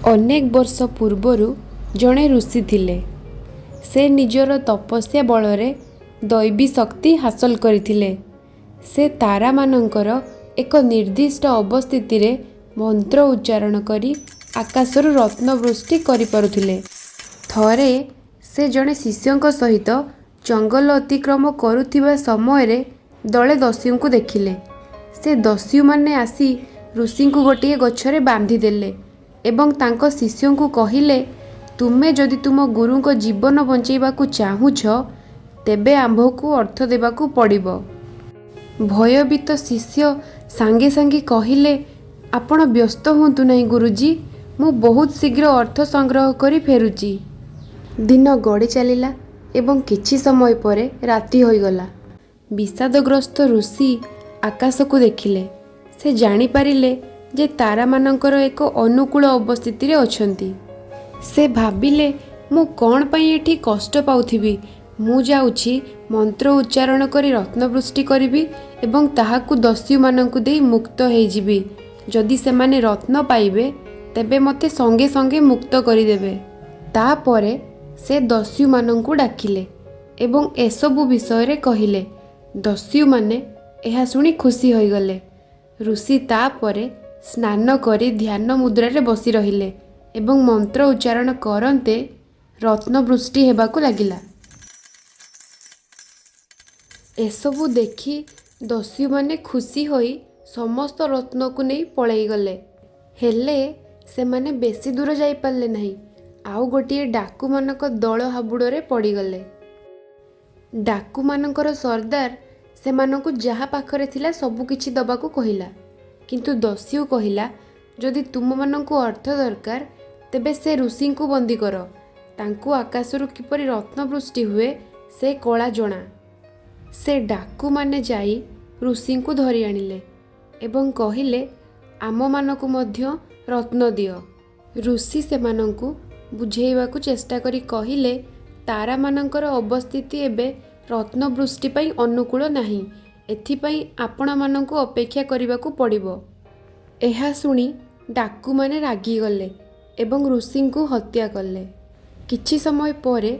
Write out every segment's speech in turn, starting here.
ଅନେକ ବର୍ଷ ପୂର୍ବରୁ ଜଣେ ଋଷି ଥିଲେ। ସେ ନିଜର ତପସ୍ୟା ବଳରେ ଦୈବୀ ଶକ୍ତି ହାସଲ କରିଥିଲେ। ସେ ତାରାମାନଙ୍କର ଏକ ନିର୍ଦ୍ଦିଷ୍ଟ ଅବସ୍ଥିତିରେ ମନ୍ତ୍ର ଉଚ୍ଚାରଣ କରି ଆକାଶରୁ ରତ୍ନବୃଷ୍ଟି କରିପାରୁଥିଲେ। ଥରେ ସେ ଜଣେ ଶିଷ୍ୟଙ୍କ ସହିତ ଜଙ୍ଗଲ ଅତିକ୍ରମ କରୁଥିବା ସମୟରେ ଦଳେ ଦସ୍ୟୁଙ୍କୁ ଦେଖିଲେ। ସେ ଦସ୍ୟୁମାନେ ଆସି ଋଷିଙ୍କୁ ଗୋଟିଏ ଗଛରେ ବାନ୍ଧିଦେଲେ ଏବଂ ତାଙ୍କ ଶିଷ୍ୟଙ୍କୁ କହିଲେ, ତୁମେ ଯଦି ତୁମ ଗୁରୁଙ୍କ ଜୀବନ ବଞ୍ଚାଇବାକୁ ଚାହୁଁଛ, ତେବେ ଆମ୍ଭକୁ ଅର୍ଥ ଦେବାକୁ ପଡ଼ିବ। ଭୟଭୀତ ଶିଷ୍ୟ ସାଙ୍ଗେ ସାଙ୍ଗେ କହିଲେ, ଆପଣ ବ୍ୟସ୍ତ ହୁଅନ୍ତୁ ନାହିଁ ଗୁରୁଜୀ, ମୁଁ ବହୁତ ଶୀଘ୍ର ଅର୍ଥ ସଂଗ୍ରହ କରି ଫେରୁଛି। ଦିନ ଗଡ଼ି ଚାଲିଲା ଏବଂ କିଛି ସମୟ ପରେ ରାତି ହୋଇଗଲା। ବିଷାଦଗ୍ରସ୍ତ ଋଷି ଆକାଶକୁ ଦେଖିଲେ। ସେ ଜାଣିପାରିଲେ ଯେ ତାରାମାନଙ୍କର ଏକ ଅନୁକୂଳ ଅବସ୍ଥିତିରେ ଅଛନ୍ତି। ସେ ଭାବିଲେ, ମୁଁ କ'ଣ ପାଇଁ ଏଠି କଷ୍ଟ ପାଉଥିବି? ମୁଁ ଯାଉଛି ମନ୍ତ୍ର ଉଚ୍ଚାରଣ କରି ରତ୍ନବୃଷ୍ଟି କରିବି ଏବଂ ତାହାକୁ ଦସ୍ୟୁମାନଙ୍କୁ ଦେଇ ମୁକ୍ତ ହୋଇଯିବି। ଯଦି ସେମାନେ ରତ୍ନ ପାଇବେ, ତେବେ ମୋତେ ସଙ୍ଗେ ସଙ୍ଗେ ମୁକ୍ତ କରିଦେବେ। ତାପରେ ସେ ଦସ୍ୟୁମାନଙ୍କୁ ଡାକିଲେ ଏବଂ ଏସବୁ ବିଷୟରେ କହିଲେ। ଦସ୍ୟୁମାନେ ଏହା ଶୁଣି ଖୁସି ହୋଇଗଲେ। ଋଷି ତାପରେ ସ୍ନାନ କରି ଧ୍ୟାନ ମୁଦ୍ରାରେ ବସି ରହିଲେ ଏବଂ ମନ୍ତ୍ର ଉଚ୍ଚାରଣ କରନ୍ତେ ରତ୍ନବୃଷ୍ଟି ହେବାକୁ ଲାଗିଲା। ଏସବୁ ଦେଖି ଦସ୍ୟୁମାନେ ଖୁସି ହୋଇ ସମସ୍ତ ରତ୍ନକୁ ନେଇ ପଳାଇଗଲେ। ହେଲେ ସେମାନେ ବେଶୀ ଦୂର ଯାଇପାରିଲେ ନାହିଁ। ଆଉ ଗୋଟିଏ ଡାକୁମାନଙ୍କ ଦଳ ହାବୁଡ଼ରେ ପଡ଼ିଗଲେ। ଡାକୁମାନଙ୍କର ସର୍ଦ୍ଦାର ସେମାନଙ୍କୁ ଯାହା ପାଖରେ ଥିଲା ସବୁକିଛି ଦେବାକୁ କହିଲା। କିନ୍ତୁ ଦସ୍ୟୁ କହିଲା, ଯଦି ତୁମମାନଙ୍କୁ ଅର୍ଥ ଦରକାର, ତେବେ ସେ ଋଷିଙ୍କୁ ବନ୍ଦୀ କର। ତାଙ୍କୁ ଆକାଶରୁ କିପରି ରତ୍ନବୃଷ୍ଟି ହୁଏ, ସେ କଳା ଜଣା। ସେ ଡାକୁମାନେ ଯାଇ ଋଷିଙ୍କୁ ଧରି ଆଣିଲେ ଏବଂ କହିଲେ, ଆମମାନଙ୍କୁ ମଧ୍ୟ ରତ୍ନ ଦିଅ। ଋଷି ସେମାନଙ୍କୁ ବୁଝେଇବାକୁ ଚେଷ୍ଟା କରି କହିଲେ, ତାରାମାନଙ୍କର ଅବସ୍ଥିତି ଏବେ ରତ୍ନବୃଷ୍ଟି ପାଇଁ ଅନୁକୂଳ ନାହିଁ। ଏଥିପାଇଁ ଆପଣମାନଙ୍କୁ ଅପେକ୍ଷା କରିବାକୁ ପଡ଼ିବ। ଏହା ଶୁଣି ଡାକୁମାନେ ରାଗିଗଲେ ଏବଂ ଋଷିଙ୍କୁ ହତ୍ୟା କଲେ। କିଛି ସମୟ ପରେ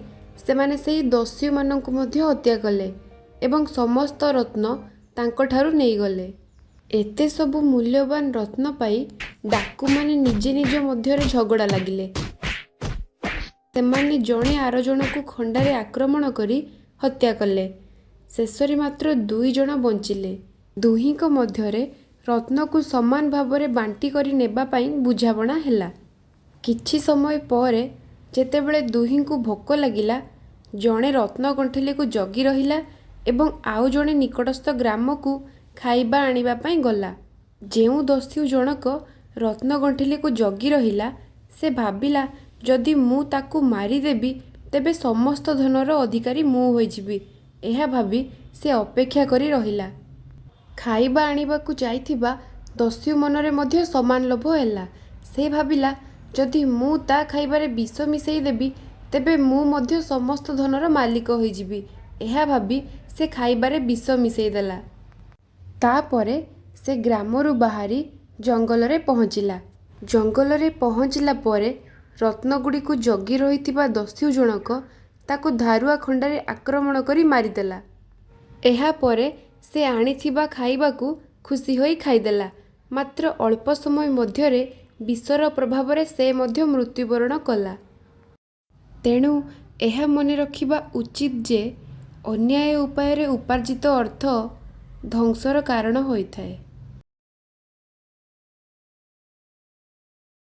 ସେମାନେ ସେହି ଦସ୍ୟୁମାନଙ୍କୁ ମଧ୍ୟ ହତ୍ୟା କଲେ ଏବଂ ସମସ୍ତ ରତ୍ନ ତାଙ୍କଠାରୁ ନେଇଗଲେ। ଏତେ ସବୁ ମୂଲ୍ୟବାନ ରତ୍ନ ପାଇ ଡାକୁମାନେ ନିଜ ନିଜ ମଧ୍ୟରେ ଝଗଡ଼ା ଲାଗିଲେ। ସେମାନେ ଜଣେ ଆର ଜଣକୁ ଖଣ୍ଡାରେ ଆକ୍ରମଣ କରି ହତ୍ୟା କଲେ। ଶେଷରେ ମାତ୍ର 2 ଜଣ ବଞ୍ଚିଲେ। ଦୁହିଁଙ୍କ ମଧ୍ୟରେ ରତ୍ନକୁ ସମାନ ଭାବରେ ବାଣ୍ଟି କରି ନେବା ପାଇଁ ବୁଝାମଣା ହେଲା। କିଛି ସମୟ ପରେ ଯେତେବେଳେ ଦୁହିଁଙ୍କୁ ଭୋକ ଲାଗିଲା, ଜଣେ ରତ୍ନ ଗଣ୍ଠିଲିକୁ ଜଗି ରହିଲା ଏବଂ ଆଉ ଜଣେ ନିକଟସ୍ଥ ଗ୍ରାମକୁ ଖାଇବା ଆଣିବା ପାଇଁ ଗଲା। ଯେଉଁ ଦସ୍ୟୁ ଜଣକ ରତ୍ନ ଗଣ୍ଠିଲିକୁ ଜଗି ରହିଲା, ସେ ଭାବିଲା, ଯଦି ମୁଁ ତାକୁ ମାରିଦେବି, ତେବେ ସମସ୍ତ ଧନର ଅଧିକାରୀ ମୁଁ ହୋଇଯିବି। ଏହା ଭାବି ସେ ଅପେକ୍ଷା କରି ରହିଲା। ଖାଇବା ଆଣିବାକୁ ଯାଇଥିବା ଦସ୍ୟୁ ମନରେ ମଧ୍ୟ ସମାନ ଲୋଭ ହେଲା। ସେ ଭାବିଲା, ଯଦି ମୁଁ ତା ଖାଇବାରେ ବିଷ ମିଶାଇ ଦେବି, ତେବେ ମୁଁ ମଧ୍ୟ ସମସ୍ତ ଧନର ମାଲିକ ହୋଇଯିବି। ଏହା ଭାବି ସେ ଖାଇବାରେ ବିଷ ମିଶାଇ ଦେଲା। ତାପରେ ସେ ଗ୍ରାମରୁ ବାହାରି ଜଙ୍ଗଲରେ ପହଞ୍ଚିଲା। ଜଙ୍ଗଲରେ ପହଞ୍ଚିଲା ପରେ ରତ୍ନଗୁଡ଼ିକୁ ଜଗି ରହିଥିବା ଦସ୍ୟୁ ଜଣକ ତାକୁ ଧାରୁଆ ଖଣ୍ଡାରେ ଆକ୍ରମଣ କରି ମାରିଦେଲା। ଏହାପରେ ସେ ଆଣିଥିବା ଖାଇବାକୁ ଖୁସି ହୋଇ ଖାଇଦେଲା। ମାତ୍ର ଅଳ୍ପ ସମୟ ମଧ୍ୟରେ ବିଷର ପ୍ରଭାବରେ ସେ ମଧ୍ୟ ମୃତ୍ୟୁବରଣ କଲା। ତେଣୁ ଏହା ମନେ ରଖିବା ଉଚିତ ଯେ ଅନ୍ୟାୟ ଉପାୟରେ ଉପାର୍ଜିତ ଅର୍ଥ ଧ୍ୱଂସର କାରଣ ହୋଇଥାଏ।